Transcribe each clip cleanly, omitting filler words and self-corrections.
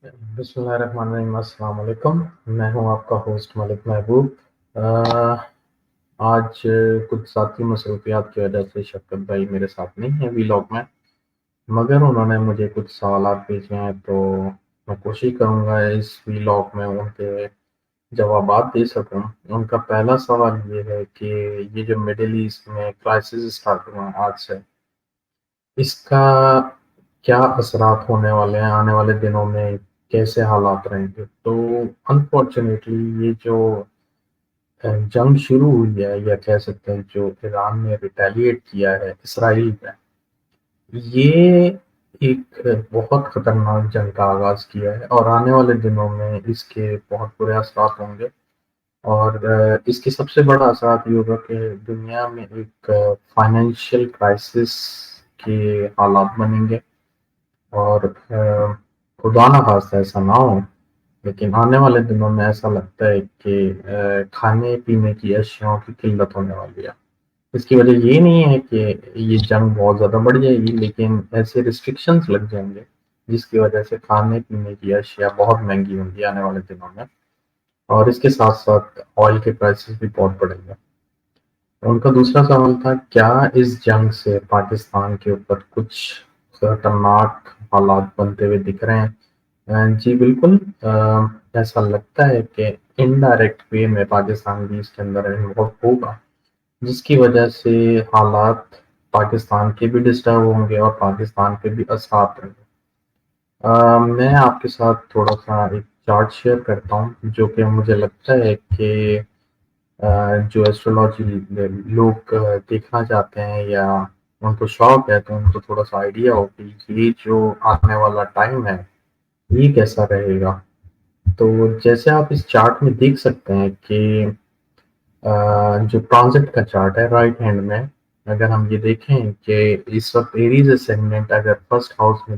بسم اللہ الرحمن الرحیم، السلام علیکم۔ میں ہوں آپ کا ہوسٹ ملک محبوب۔ آج کچھ ذاتی مصروفیات کی وجہ سے شفقت بھائی میرے ساتھ نہیں ہیں ویلاگ میں، مگر انہوں نے مجھے کچھ سوالات بھیجے ہیں، تو میں کوشش کروں گا اس ویلاگ میں ان کے جوابات دے سکوں۔ ان کا پہلا سوال یہ ہے کہ یہ جو مڈل ایسٹ میں کرائسس اسٹارٹ ہوا ہے آج سے، اس کا کیا اثرات ہونے والے ہیں آنے والے دنوں میں، کیسے حالات رہیں گے؟ تو انفارچونیٹلی یہ جو جنگ شروع ہوئی ہے، یا کہہ سکتے ہیں جو ایران نے ریٹیلیٹ کیا ہے اسرائیل پہ، یہ ایک بہت خطرناک جنگ کا آغاز کیا ہے، اور آنے والے دنوں میں اس کے بہت برے اثرات ہوں گے۔ اور اس کی سب سے بڑا اثرات یہ ہوگا کہ دنیا میں ایک فائنینشیل کرائسس کے حالات بنیں گے، اور خدا نہ خواستہ ایسا نہ ہو، لیکن آنے والے دنوں میں ایسا لگتا ہے کہ کھانے پینے کی اشیاء کی قلت ہونے والی ہے۔ اس کی وجہ یہ نہیں ہے کہ یہ جنگ بہت زیادہ بڑھ جائے گی، لیکن ایسے ریسٹرکشنز لگ جائیں گے جس کی وجہ سے کھانے پینے کی اشیاء بہت مہنگی ہوں گی آنے والے دنوں میں، اور اس کے ساتھ ساتھ آئل کے پرائسز بھی بہت بڑھیں گے۔ ان کا دوسرا سوال تھا، کیا اس جنگ سے پاکستان کے اوپر کچھ خطرناک حالات بنتے ہوئے دکھ رہے ہیں؟ جی بالکل، ایسا لگتا ہے کہ انڈائریکٹ وے میں پاکستان بھی اس کے اندر انوالو ہوگا، جس کی وجہ سے حالات پاکستان کے بھی ڈسٹرب ہوں گے اور پاکستان پہ بھی اثرات رہیں گے۔ میں آپ کے ساتھ تھوڑا سا ایک چارٹ شیئر کرتا ہوں، جو کہ مجھے لگتا ہے کہ جو ایسٹرولوجی لوگ دیکھنا چاہتے ہیں یا ان کو شوق ہے، تو ان کو تھوڑا سا آئیڈیا ہو کہ یہ جو آنے والا ٹائم ہے یہ کیسا رہے گا۔ تو جیسے آپ اس چارٹ میں دیکھ سکتے ہیں کہ جو ٹرانزٹ کا چارٹ ہے رائٹ ہینڈ میں، اگر ہم یہ دیکھیں کہ اس وقت ایریز اسینڈنٹ اگر فرسٹ ہاؤس میں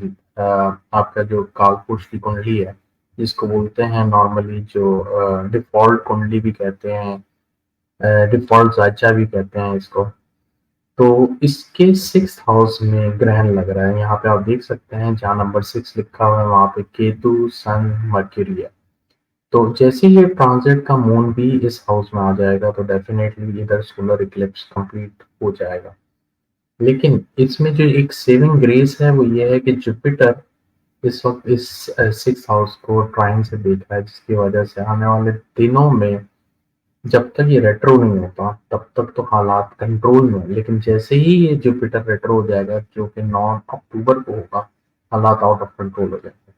آپ کا جو کال پرش کی کنڈلی ہے، جس کو بولتے ہیں نارملی جو ڈیفالٹ کنڈلی بھی کہتے ہیں، ڈیفالٹ زائچہ بھی کہتے ہیں اس کو، تو اس کے سکس ہاؤس میں گرہن لگ رہا ہے۔ یہاں پہ آپ دیکھ سکتے ہیں جہاں نمبر 6 لکھا ہوا ہے وہاں پہ کیتو سن مرکیوری ہے۔ تو جیسے یہ ٹرانزٹ کا مون بھی اس ہاؤس میں آ جائے گا تو ڈیفینیٹلی ادھر سولر اکلپس کمپلیٹ ہو جائے گا۔ لیکن اس میں جو ایک سیونگ گریس ہے وہ یہ ہے کہ جوپیٹر اس وقت اس سکس ہاؤس کو ٹرائن سے دیکھ رہا ہے، جس کی وجہ سے آنے والے دنوں میں جب تک یہ ریٹرو نہیں ہوتا تب تک تو حالات کنٹرول میں، لیکن جیسے ہی یہ جوپیٹر ریٹرو ہو جائے گا جو کہ 9 اکتوبر کو ہوگا، حالات آؤٹ آف کنٹرول ہو جائیں گے،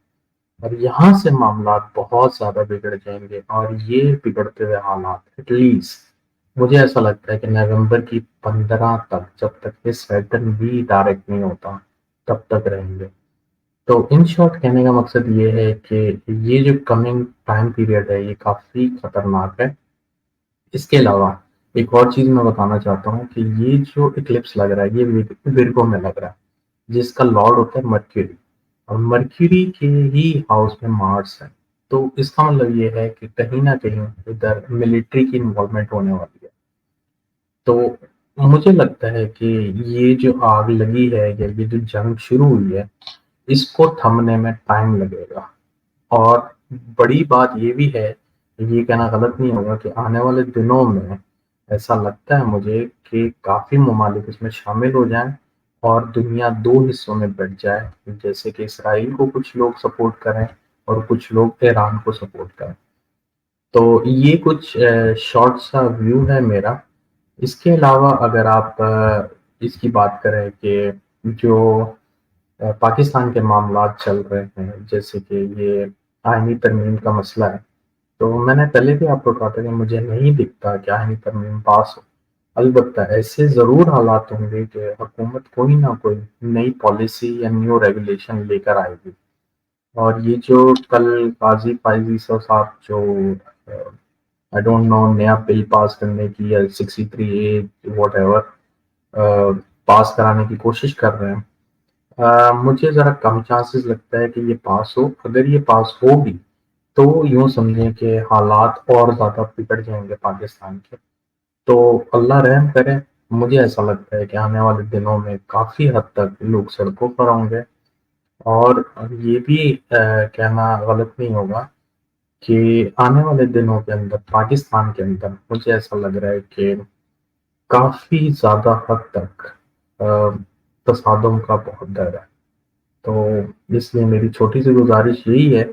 اور یہاں سے معاملات بہت زیادہ بگڑ جائیں گے۔ اور یہ بگڑتے ہوئے حالات ایٹ لیسٹ مجھے ایسا لگتا ہے کہ نومبر کی 15 تک، جب تک یہ سیٹرن بھی ڈائریکٹ نہیں ہوتا تب تک رہیں گے۔ تو ان شارٹ کہنے کا مقصد یہ ہے کہ یہ جو کمنگ ٹائم پیریڈ ہے یہ کافی خطرناک ہے۔ اس کے علاوہ ایک اور چیز میں بتانا چاہتا ہوں کہ یہ جو اکلپس لگ رہا ہے یہ ورگو میں لگ رہا ہے، جس کا لارڈ ہوتا ہے مرکیوری، اور مرکیوری کے ہی ہاؤس میں مارس ہے۔ تو اس کا مطلب یہ ہے کہ کہیں نہ کہیں ادھر ملٹری کی انوالومنٹ ہونے والی ہے۔ تو مجھے لگتا ہے کہ یہ جو آگ لگی ہے یا یہ جو جنگ شروع ہوئی ہے اس کو تھمنے میں ٹائم لگے گا۔ اور بڑی بات یہ بھی ہے، یہ کہنا غلط نہیں ہوگا کہ آنے والے دنوں میں ایسا لگتا ہے مجھے کہ کافی ممالک اس میں شامل ہو جائیں اور دنیا دو حصوں میں بٹ جائے، جیسے کہ اسرائیل کو کچھ لوگ سپورٹ کریں اور کچھ لوگ ایران کو سپورٹ کریں۔ تو یہ کچھ شارٹ سا ویو ہے میرا۔ اس کے علاوہ اگر آپ اس کی بات کریں کہ جو پاکستان کے معاملات چل رہے ہیں، جیسے کہ یہ آئینی ترمیم کا مسئلہ ہے، تو میں نے پہلے بھی آپ کو کہا تھا کہ مجھے نہیں دکھتا کہ آئینی ترمیم پاس ہو۔ البتہ ایسے ضرور حالات ہوں گے کہ حکومت کوئی نہ کوئی نئی پالیسی یا نیو ریگولیشن لے کر آئے گی، اور یہ جو کل قاضی فائزی صاحب جو آئی ڈونٹ نو نیا بل پاس کرنے کی یا 63A واٹ ایور پاس کرانے کی کوشش کر رہے ہیں، مجھے ذرا کم چانسز لگتا ہے کہ یہ پاس ہو۔ اگر یہ پاس ہو بھی تو یوں سمجھیں کہ حالات اور زیادہ بگڑ جائیں گے پاکستان کے۔ تو اللہ رحم کرے، مجھے ایسا لگتا ہے کہ آنے والے دنوں میں کافی حد تک لوگ سڑکوں پر ہوں گے، اور یہ بھی کہنا غلط نہیں ہوگا کہ آنے والے دنوں کے اندر پاکستان کے اندر مجھے ایسا لگ رہا ہے کہ کافی زیادہ حد تک تصادم کا بہت ڈر ہے. تو اس لیے میری چھوٹی سی گزارش یہی ہے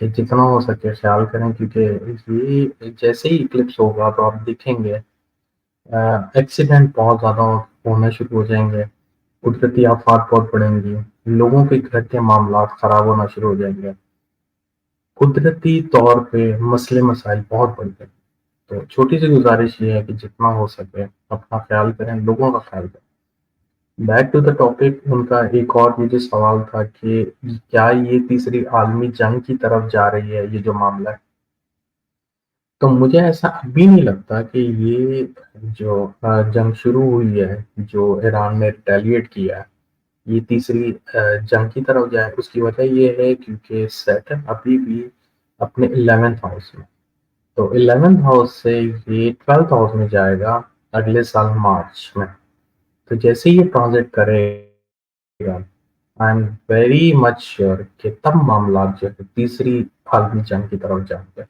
کہ جتنا ہو سکے خیال کریں، کیونکہ یہ جیسے ہی اکلپس ہوگا تو آپ دیکھیں گے ایکسیڈنٹ بہت زیادہ ہونا شروع ہو جائیں گے، قدرتی آفات بہت بڑھیں گی، لوگوں کے گھر کے معاملات خراب ہونا شروع ہو جائیں گے، قدرتی طور پہ مسئلے مسائل بہت بڑھ گئے. تو چھوٹی سی گزارش یہ ہے کہ جتنا ہو سکے اپنا خیال کریں، لوگوں کا خیال کریں. بیک ٹو دا ٹاپک، ان کا ایک اور مجھے سوال تھا کہ کیا یہ تیسری عالمی جنگ کی طرف جا رہی ہے یہ جو معاملہ ہے. تو مجھے ایسا ابھی نہیں لگتا کہ یہ جو جنگ شروع ہوئی ہے، جو ایران نے ریٹیلیٹ کیا ہے، یہ تیسری جنگ کی طرف جائے. اس کی وجہ یہ ہے کیونکہ سیٹن ابھی بھی اپنے 11th ہاؤس میں، تو 11th ہاؤس سے یہ 12th ہاؤس میں جائے گا اگلے سال مارچ میں. تو جیسے ہی یہ ٹرانزٹ کرے گا، I am very much sure کہ تب معاملات جو ہے تیسری عالمی جنگ کی طرف جائیں گے.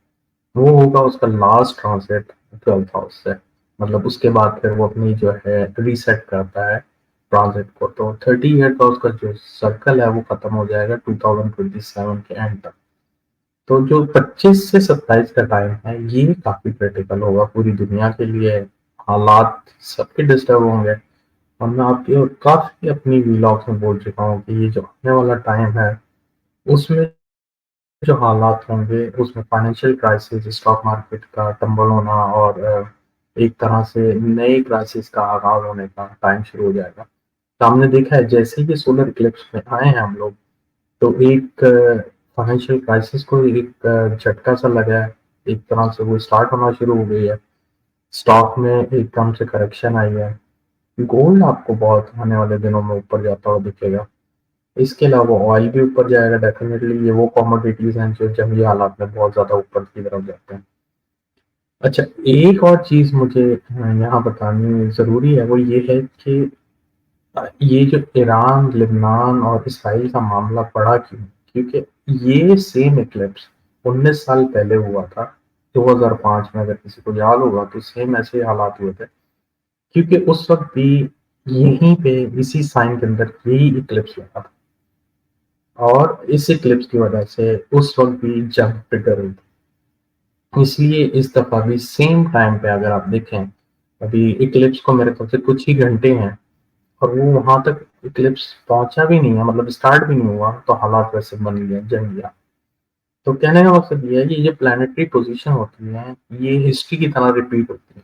وہ ہوگا اس کا لاسٹ ٹرانزٹ 12th ہاؤس سے، مطلب اس کے بعد پھر وہ اپنی جو ہے ریسیٹ کرتا ہے ٹرانزٹ کو. تو 30 ایئر کا اس کا جو سرکل ہے وہ ختم ہو جائے گا 2027 کے اینڈ تک. تو جو 25 سے 27 کا ٹائم ہے یہ کافی کریٹیکل ہوگا پوری دنیا کے لیے. حالات سب کے ڈسٹرب ہوں گے، اور میں آپ کی اور کافی اپنی ویلاگس میں بول چکا ہوں کہ یہ جو آنے والا ٹائم ہے اس میں جو حالات ہوں گے اس میں فائنینشیل کرائسس، اسٹاک مارکیٹ کا ٹمبل ہونا، اور ایک طرح سے نئے کرائسس کا آغاز ہونے کا ٹائم شروع ہو جائے گا. تو ہم نے دیکھا ہے جیسے ہی سولر اکلپس میں آئے ہیں ہم لوگ، تو ایک فائنینشیل کرائسس کو ایک جھٹکا سا لگا ہے، ایک طرح سے وہ اسٹارٹ ہونا شروع ہو گئی ہے. اسٹاک میں ایک دم سے کریکشن آئی ہے. گولڈ آپ کو بہت آنے والے دنوں میں اوپر جاتا ہوا دکھے گا. اس کے علاوہ آئل بھی اوپر جائے گا ڈیفینیٹلی. یہ وہ کاموڈیٹیز ہیں جو جنگی حالات میں بہت زیادہ اوپر کی طرف جاتے ہیں. اچھا، ایک اور چیز مجھے یہاں بتانی ضروری ہے، وہ یہ ہے کہ یہ جو ایران، لبنان اور اسرائیل کا معاملہ پڑا کیوں؟ کیونکہ یہ سیم اکلپس 19 سال پہلے ہوا تھا 2005 میں. اگر کسی کو یاد ہوگا تو سیم ایسے حالات ہوئے تھے، کیونکہ اس وقت بھی یہیں پہ اسی سائن کے اندر یہی اکلپس لگا تھا، اور اس اکلپس کی وجہ سے اس وقت بھی جنگ ٹریگر ہوئی تھی. اس لیے اس دفعہ بھی سیم ٹائم پہ اگر آپ دیکھیں، ابھی اکلپس کو میرے خیال سے کچھ ہی گھنٹے ہیں اور وہ وہاں تک اکلپس پہنچا بھی نہیں ہے، مطلب اسٹارٹ بھی نہیں ہوا تو حالات ویسے بن گئے جنگیا. تو کہنے کا مقصد یہ ہے کہ یہ پلانٹری پوزیشن ہوتی ہیں، یہ ہسٹری کی طرح ریپیٹ ہوتی ہے.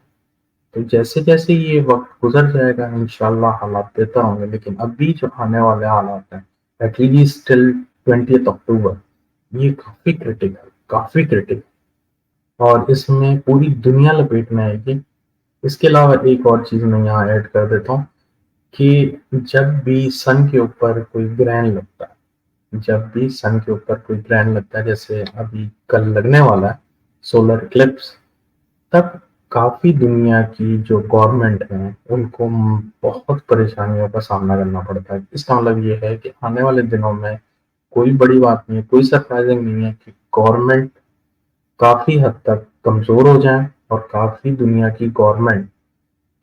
تو جیسے جیسے یہ وقت گزر جائے گا انشاءاللہ حالات بہتر ہوں گے. لیکن ابھی جو آنے والے حالات ہیں ایٹ لیسٹ ٹل 20 اکتوبر، یہ کافی کریٹیکل، کافی کریٹیکل، اور اس میں پوری دنیا لپیٹ میں آئے گی. اس کے علاوہ ایک اور چیز میں یہاں ایڈ کر دیتا ہوں کہ جب بھی سن کے اوپر کوئی گرہن لگتا ہے، جب بھی سن کے اوپر کوئی گرہن لگتا ہے، جیسے ابھی کل لگنے والا ہے سولر اکلپس، تب کافی دنیا کی جو گورنمنٹ ہیں ان کو بہت پریشانیوں کا سامنا کرنا پڑتا ہے. اس کا مطلب یہ ہے کہ آنے والے دنوں میں کوئی بڑی بات نہیں ہے، کوئی سرپرائزنگ نہیں ہے کہ گورنمنٹ کافی حد تک کمزور ہو جائیں اور کافی دنیا کی گورنمنٹ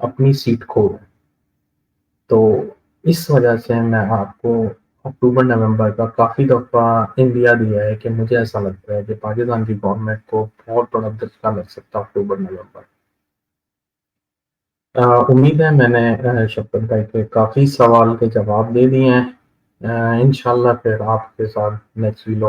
اپنی سیٹ کھو دیں. تو اس وجہ سے میں آپ کو اکتوبر نومبر کا کافی دفعہ انڈیا دیا ہے کہ مجھے ایسا لگتا ہے کہ پاکستان کی گورنمنٹ کو بہت بڑا دھچکا لگ سکتا ہے اکتوبر نومبر. امید ہے میں نے شفقت بھائی کے کافی سوال کے جواب دے دیے ہیں. انشاءاللہ پھر آپ کے ساتھ نیکسٹ ویلوگ